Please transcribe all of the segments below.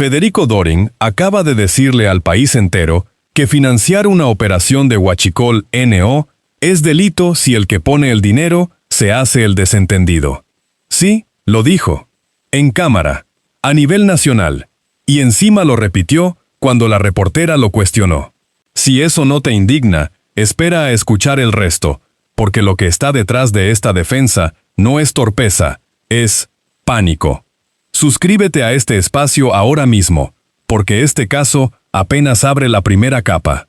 Federico Doring acaba de decirle al país entero que financiar una operación de Huachicol N.O. es delito si el que pone el dinero se hace el desentendido. Sí, lo dijo. En cámara, a nivel nacional, y encima lo repitió cuando la reportera lo cuestionó. Si eso no te indigna, espera a escuchar el resto, porque lo que está detrás de esta defensa no es torpeza, es pánico. Suscríbete a este espacio ahora mismo, porque este caso apenas abre la primera capa.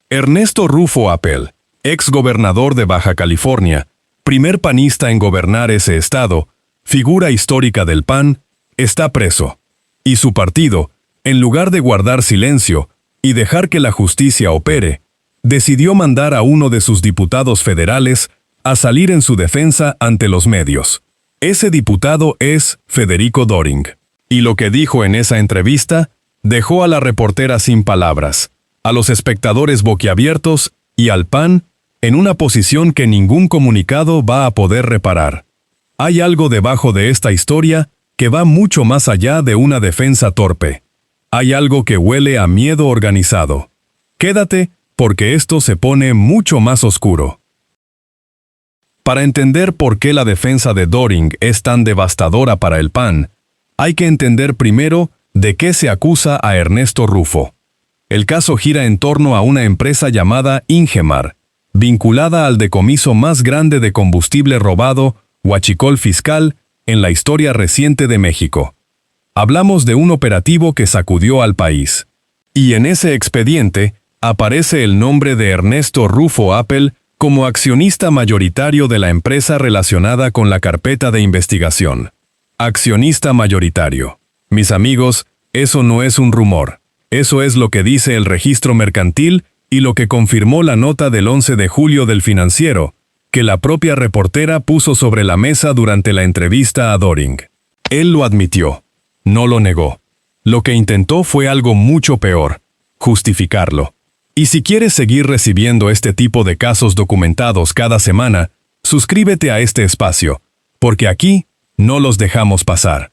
Ernesto Rufo Appel, ex gobernador de Baja California, primer panista en gobernar ese estado, figura histórica del PAN, está preso. Y su partido, en lugar de guardar silencio y dejar que la justicia opere, decidió mandar a uno de sus diputados federales a salir en su defensa ante los medios. Ese diputado es Federico Doring. Y lo que dijo en esa entrevista dejó a la reportera sin palabras, a los espectadores boquiabiertos y al PAN en una posición que ningún comunicado va a poder reparar. Hay algo debajo de esta historia que va mucho más allá de una defensa torpe. Hay algo que huele a miedo organizado. Quédate, porque esto se pone mucho más oscuro. Para entender por qué la defensa de Doring es tan devastadora para el PAN, hay que entender primero de qué se acusa a Ernesto Rufo. El caso gira en torno a una empresa llamada Ingemar, vinculada al decomiso más grande de combustible robado, huachicol fiscal, en la historia reciente de México. Hablamos de un operativo que sacudió al país. Y en ese expediente aparece el nombre de Ernesto Rufo Appel como accionista mayoritario de la empresa relacionada con la carpeta de investigación. Accionista mayoritario. Mis amigos, eso no es un rumor. Eso es lo que dice el registro mercantil y lo que confirmó la nota del 11 de julio del Financiero, que la propia reportera puso sobre la mesa durante la entrevista a Doring. Él lo admitió. No lo negó. Lo que intentó fue algo mucho peor: justificarlo. Y si quieres seguir recibiendo este tipo de casos documentados cada semana, suscríbete a este espacio, porque aquí no los dejamos pasar.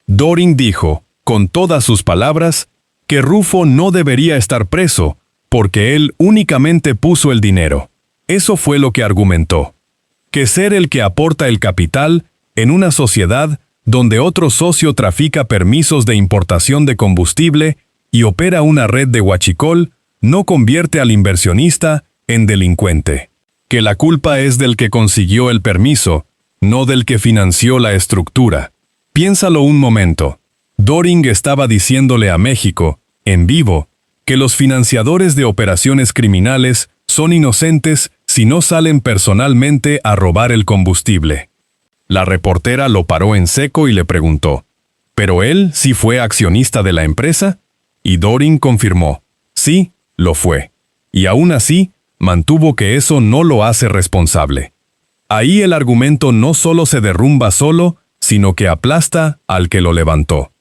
Doring dijo, con todas sus palabras, que Rufo no debería estar preso, porque él únicamente puso el dinero. Eso fue lo que argumentó. Que ser el que aporta el capital en una sociedad donde otro socio trafica permisos de importación de combustible y opera una red de huachicol, no convierte al inversionista en delincuente. Que la culpa es del que consiguió el permiso, no del que financió la estructura. Piénsalo un momento. Doring estaba diciéndole a México, en vivo, que los financiadores de operaciones criminales son inocentes si no salen personalmente a robar el combustible. La reportera lo paró en seco y le preguntó, ¿pero él sí fue accionista de la empresa? Y Doring confirmó, sí, lo fue. Y aún así, mantuvo que eso no lo hace responsable. Ahí el argumento no solo se derrumba solo, sino que aplasta al que lo levantó.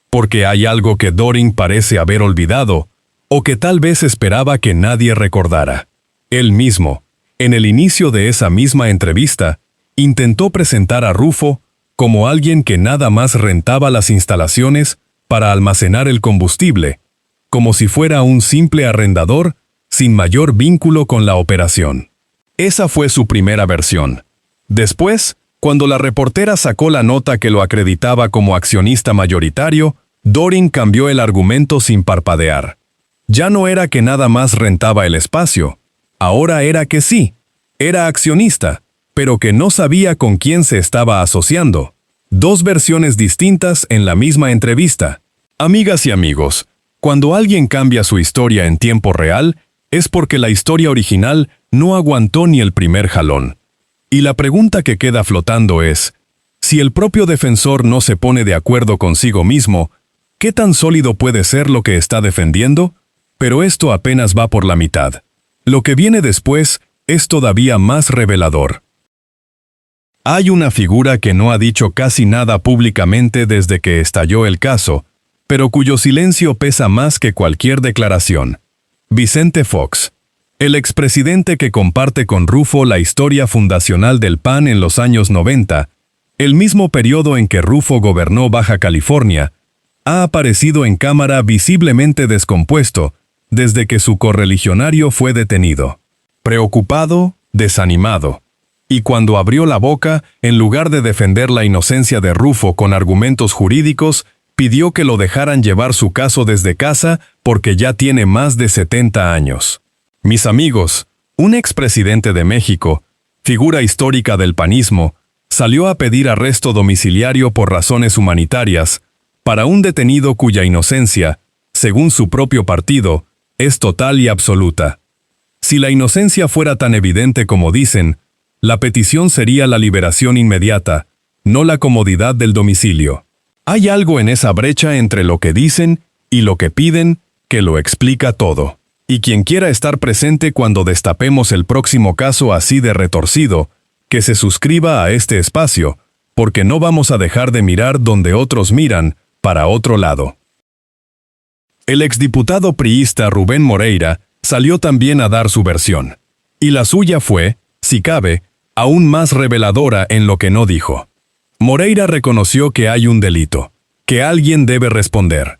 Porque hay algo que Doring parece haber olvidado, o que tal vez esperaba que nadie recordara. Él mismo, en el inicio de esa misma entrevista, intentó presentar a Rufo como alguien que nada más rentaba las instalaciones para almacenar el combustible, como si fuera un simple arrendador sin mayor vínculo con la operación. Esa fue su primera versión. Después, cuando la reportera sacó la nota que lo acreditaba como accionista mayoritario, Doring cambió el argumento sin parpadear. Ya no era que nada más rentaba el espacio, ahora era que sí, era accionista, pero que no sabía con quién se estaba asociando. Dos versiones distintas en la misma entrevista. Amigas y amigos, cuando alguien cambia su historia en tiempo real, es porque la historia original no aguantó ni el primer jalón. Y la pregunta que queda flotando es, si el propio defensor no se pone de acuerdo consigo mismo, ¿qué tan sólido puede ser lo que está defendiendo? Pero esto apenas va por la mitad. Lo que viene después es todavía más revelador. Hay una figura que no ha dicho casi nada públicamente desde que estalló el caso, pero cuyo silencio pesa más que cualquier declaración. Vicente Fox, el expresidente que comparte con Rufo la historia fundacional del PAN en los años 90, el mismo periodo en que Rufo gobernó Baja California, ha aparecido en cámara visiblemente descompuesto desde que su correligionario fue detenido. Preocupado, desanimado. Y cuando abrió la boca, en lugar de defender la inocencia de Rufo con argumentos jurídicos, pidió que lo dejaran llevar su caso desde casa porque ya tiene más de 70 años. Mis amigos, un expresidente de México, figura histórica del panismo, salió a pedir arresto domiciliario por razones humanitarias para un detenido cuya inocencia, según su propio partido, es total y absoluta. Si la inocencia fuera tan evidente como dicen, la petición sería la liberación inmediata, no la comodidad del domicilio. Hay algo en esa brecha entre lo que dicen y lo que piden que lo explica todo. Y quien quiera estar presente cuando destapemos el próximo caso así de retorcido, que se suscriba a este espacio, porque no vamos a dejar de mirar donde otros miran, para otro lado. El exdiputado priista Rubén Moreira salió también a dar su versión, y la suya fue, si cabe, aún más reveladora en lo que no dijo. Moreira reconoció que hay un delito, que alguien debe responder,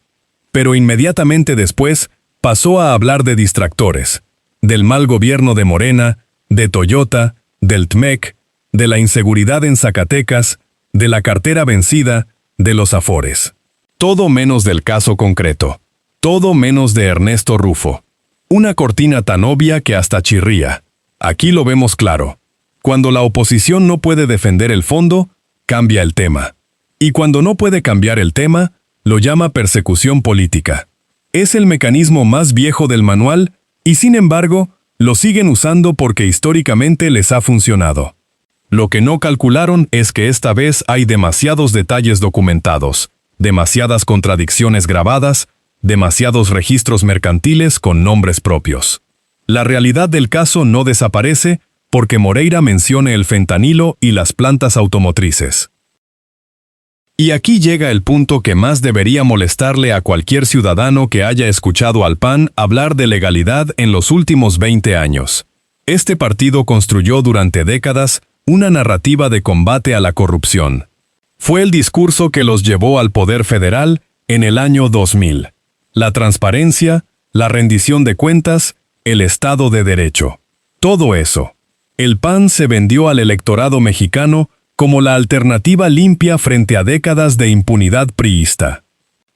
pero inmediatamente después pasó a hablar de distractores, del mal gobierno de Morena, de Toyota, del TMEC, de la inseguridad en Zacatecas, de la cartera vencida, de los afores. Todo menos del caso concreto, todo menos de Ernesto Rufo. Una cortina tan obvia que hasta chirría. Aquí lo vemos claro. Cuando la oposición no puede defender el fondo, cambia el tema. Y cuando no puede cambiar el tema, lo llama persecución política. Es el mecanismo más viejo del manual y, sin embargo, lo siguen usando porque históricamente les ha funcionado. Lo que no calcularon es que esta vez hay demasiados detalles documentados, demasiadas contradicciones grabadas, demasiados registros mercantiles con nombres propios. La realidad del caso no desaparece porque Moreira mencione el fentanilo y las plantas automotrices. Y aquí llega el punto que más debería molestarle a cualquier ciudadano que haya escuchado al PAN hablar de legalidad en los últimos 20 años. Este partido construyó durante décadas una narrativa de combate a la corrupción. Fue el discurso que los llevó al poder federal en el año 2000. La transparencia, la rendición de cuentas, el Estado de Derecho. Todo eso. El PAN se vendió al electorado mexicano como la alternativa limpia frente a décadas de impunidad priista.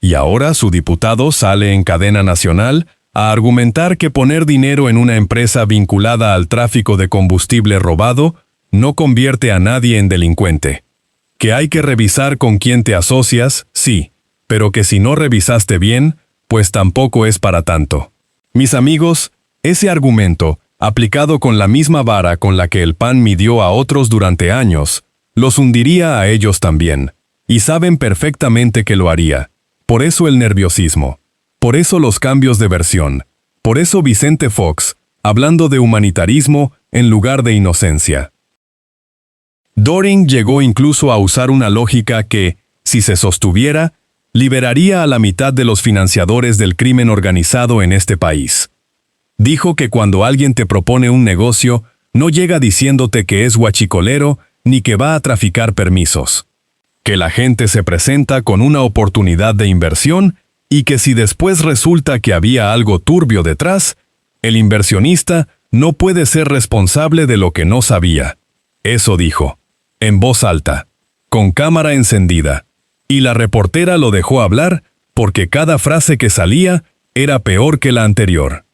Y ahora su diputado sale en cadena nacional a argumentar que poner dinero en una empresa vinculada al tráfico de combustible robado no convierte a nadie en delincuente. Que hay que revisar con quién te asocias, sí, pero que si no revisaste bien, pues tampoco es para tanto. Mis amigos, ese argumento, aplicado con la misma vara con la que el PAN midió a otros durante años, los hundiría a ellos también, y saben perfectamente que lo haría. Por eso el nerviosismo, por eso los cambios de versión, por eso Vicente Fox, hablando de humanitarismo en lugar de inocencia. Doring llegó incluso a usar una lógica que, si se sostuviera, liberaría a la mitad de los financiadores del crimen organizado en este país. Dijo que cuando alguien te propone un negocio, no llega diciéndote que es huachicolero ni que va a traficar permisos. Que la gente se presenta con una oportunidad de inversión y que si después resulta que había algo turbio detrás, el inversionista no puede ser responsable de lo que no sabía. Eso dijo, en voz alta, con cámara encendida. Y la reportera lo dejó hablar porque cada frase que salía era peor que la anterior.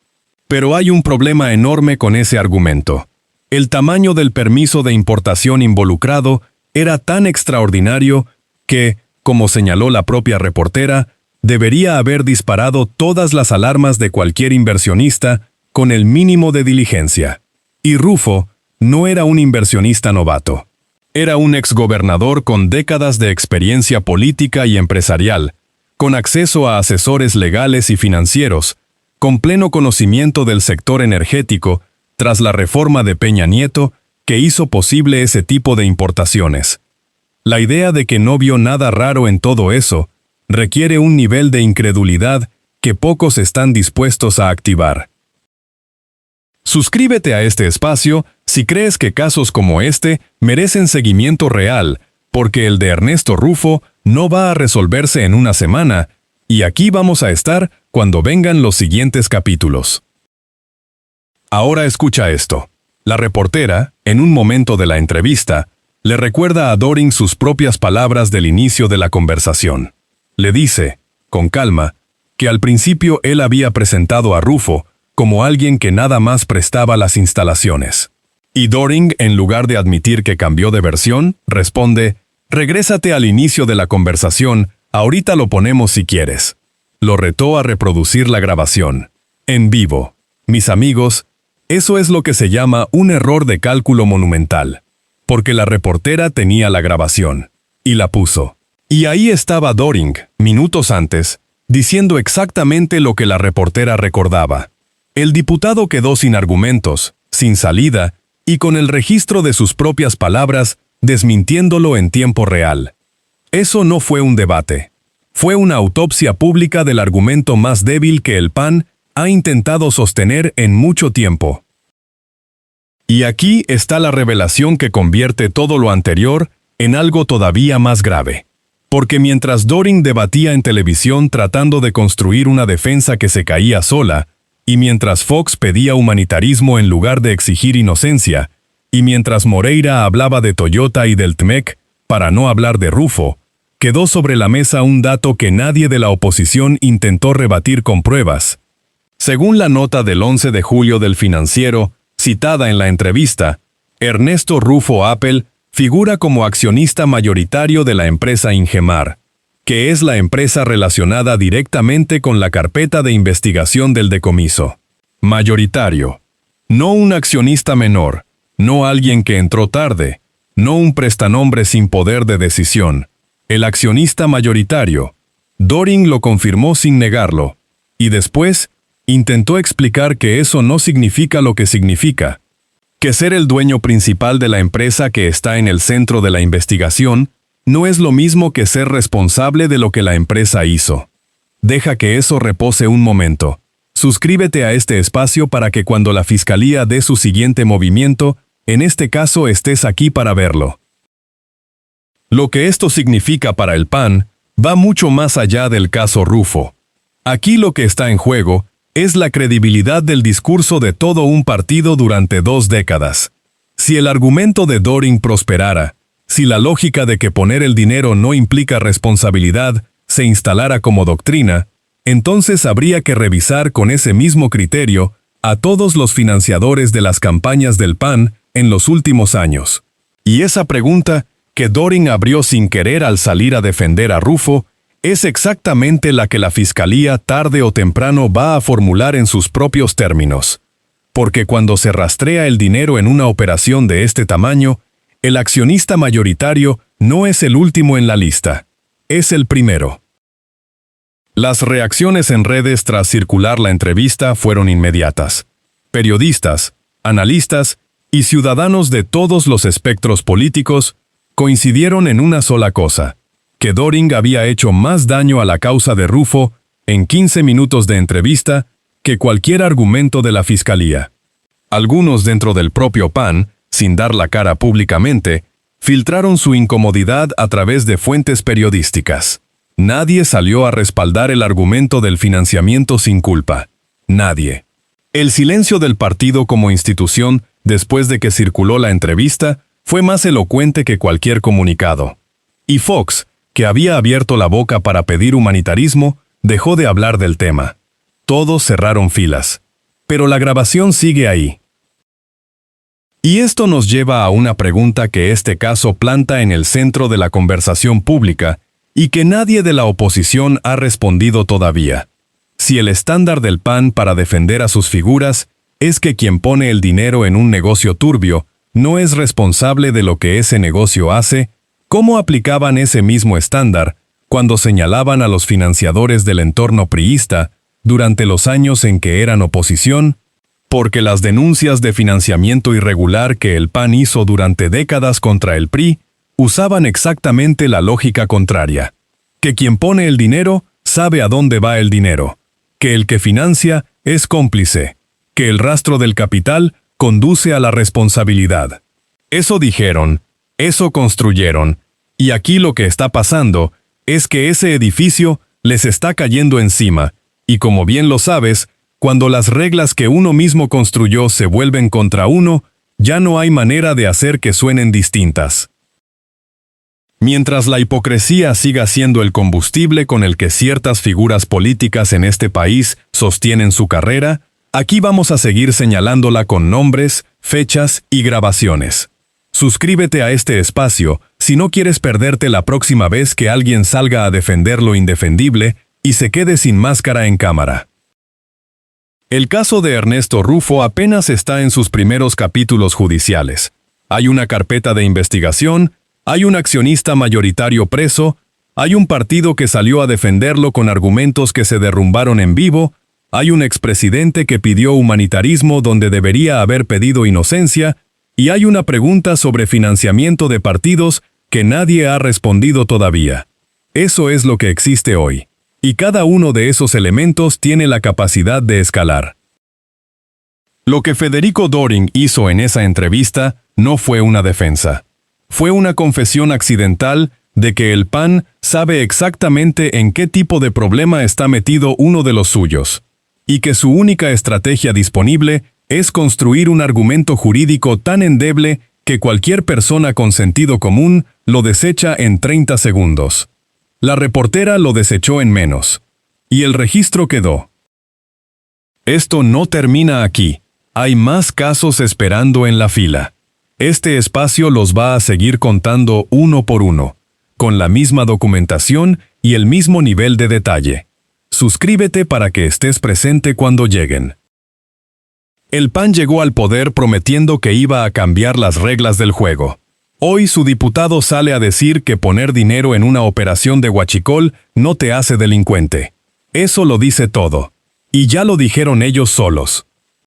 Pero hay un problema enorme con ese argumento. El tamaño del permiso de importación involucrado era tan extraordinario que, como señaló la propia reportera, debería haber disparado todas las alarmas de cualquier inversionista con el mínimo de diligencia. Y Rufo no era un inversionista novato. Era un exgobernador con décadas de experiencia política y empresarial, con acceso a asesores legales y financieros, con pleno conocimiento del sector energético, tras la reforma de Peña Nieto, que hizo posible ese tipo de importaciones. La idea de que no vio nada raro en todo eso requiere un nivel de incredulidad que pocos están dispuestos a activar. Suscríbete a este espacio si crees que casos como este merecen seguimiento real, porque el de Ernesto Rufo no va a resolverse en una semana, y aquí vamos a estar cuando vengan los siguientes capítulos. Ahora escucha esto. La reportera, en un momento de la entrevista, le recuerda a Doring sus propias palabras del inicio de la conversación. Le dice, con calma, que al principio él había presentado a Rufo como alguien que nada más prestaba las instalaciones. Y Doring, en lugar de admitir que cambió de versión, responde, «Regrésate al inicio de la conversación, ahorita lo ponemos si quieres». Lo retó a reproducir la grabación. En vivo. Mis amigos, eso es lo que se llama un error de cálculo monumental. Porque la reportera tenía la grabación. Y la puso. Y ahí estaba Doring, minutos antes, diciendo exactamente lo que la reportera recordaba. El diputado quedó sin argumentos, sin salida, y con el registro de sus propias palabras, desmintiéndolo en tiempo real. Eso no fue un debate. Fue una autopsia pública del argumento más débil que el PAN ha intentado sostener en mucho tiempo. Y aquí está la revelación que convierte todo lo anterior en algo todavía más grave. Porque mientras Doring debatía en televisión tratando de construir una defensa que se caía sola, y mientras Fox pedía humanitarismo en lugar de exigir inocencia, y mientras Moreira hablaba de Toyota y del TMEC, para no hablar de Rufo, quedó sobre la mesa un dato que nadie de la oposición intentó rebatir con pruebas. Según la nota del 11 de julio del Financiero, citada en la entrevista, Ernesto Rufo Appel figura como accionista mayoritario de la empresa Ingemar, que es la empresa relacionada directamente con la carpeta de investigación del decomiso. Mayoritario. No un accionista menor, no alguien que entró tarde, no un prestanombre sin poder de decisión. El accionista mayoritario. Doring lo confirmó sin negarlo, y después intentó explicar que eso no significa lo que significa, que ser el dueño principal de la empresa que está en el centro de la investigación no es lo mismo que ser responsable de lo que la empresa hizo. Deja que eso repose un momento. Suscríbete a este espacio para que cuando la Fiscalía dé su siguiente movimiento, en este caso estés aquí para verlo. Lo que esto significa para el PAN va mucho más allá del caso Rufo. Aquí lo que está en juego es la credibilidad del discurso de todo un partido durante 2 décadas. Si el argumento de Doring prosperara, si la lógica de que poner el dinero no implica responsabilidad se instalara como doctrina, entonces habría que revisar con ese mismo criterio a todos los financiadores de las campañas del PAN en los últimos años. Y esa pregunta, que Doring abrió sin querer al salir a defender a Rufo, es exactamente la que la Fiscalía tarde o temprano va a formular en sus propios términos. Porque cuando se rastrea el dinero en una operación de este tamaño, el accionista mayoritario no es el último en la lista, es el primero. Las reacciones en redes tras circular la entrevista fueron inmediatas. Periodistas, analistas y ciudadanos de todos los espectros políticos coincidieron en una sola cosa, que Doring había hecho más daño a la causa de Rufo en 15 minutos de entrevista que cualquier argumento de la Fiscalía. Algunos dentro del propio PAN, sin dar la cara públicamente, filtraron su incomodidad a través de fuentes periodísticas. Nadie salió a respaldar el argumento del financiamiento sin culpa. Nadie. El silencio del partido como institución, después de que circuló la entrevista, fue más elocuente que cualquier comunicado. Y Fox, que había abierto la boca para pedir humanitarismo, dejó de hablar del tema. Todos cerraron filas. Pero la grabación sigue ahí. Y esto nos lleva a una pregunta que este caso planta en el centro de la conversación pública y que nadie de la oposición ha respondido todavía. Si el estándar del PAN para defender a sus figuras es que quien pone el dinero en un negocio turbio no es responsable de lo que ese negocio hace, ¿cómo aplicaban ese mismo estándar cuando señalaban a los financiadores del entorno priista durante los años en que eran oposición? Porque las denuncias de financiamiento irregular que el PAN hizo durante décadas contra el PRI usaban exactamente la lógica contraria. Que quien pone el dinero sabe a dónde va el dinero. Que el que financia es cómplice. Que el rastro del capital conduce a la responsabilidad. Eso dijeron, eso construyeron, Y aquí lo que está pasando es que ese edificio les está cayendo encima, y como bien lo sabes, cuando las reglas que uno mismo construyó se vuelven contra uno, ya no hay manera de hacer que suenen distintas. Mientras la hipocresía siga siendo el combustible con el que ciertas figuras políticas en este país sostienen su carrera, aquí vamos a seguir señalándola con nombres, fechas y grabaciones. Suscríbete a este espacio si no quieres perderte la próxima vez que alguien salga a defender lo indefendible y se quede sin máscara en cámara. El caso de Ernesto Rufo apenas está en sus primeros capítulos judiciales. Hay una carpeta de investigación, hay un accionista mayoritario preso, hay un partido que salió a defenderlo con argumentos que se derrumbaron en vivo, hay un expresidente que pidió humanitarismo donde debería haber pedido inocencia, y hay una pregunta sobre financiamiento de partidos que nadie ha respondido todavía. Eso es lo que existe hoy. Y cada uno de esos elementos tiene la capacidad de escalar. Lo que Federico Doring hizo en esa entrevista no fue una defensa. Fue una confesión accidental de que el PAN sabe exactamente en qué tipo de problema está metido uno de los suyos, y que su única estrategia disponible es construir un argumento jurídico tan endeble que cualquier persona con sentido común lo desecha en 30 segundos. La reportera lo desechó en menos. Y el registro quedó. Esto no termina aquí. Hay más casos esperando en la fila. Este espacio los va a seguir contando uno por uno, con la misma documentación y el mismo nivel de detalle. Suscríbete para que estés presente cuando lleguen. El PAN llegó al poder prometiendo que iba a cambiar las reglas del juego. Hoy su diputado sale a decir que poner dinero en una operación de huachicol no te hace delincuente. Eso lo dice todo. Y ya lo dijeron ellos solos.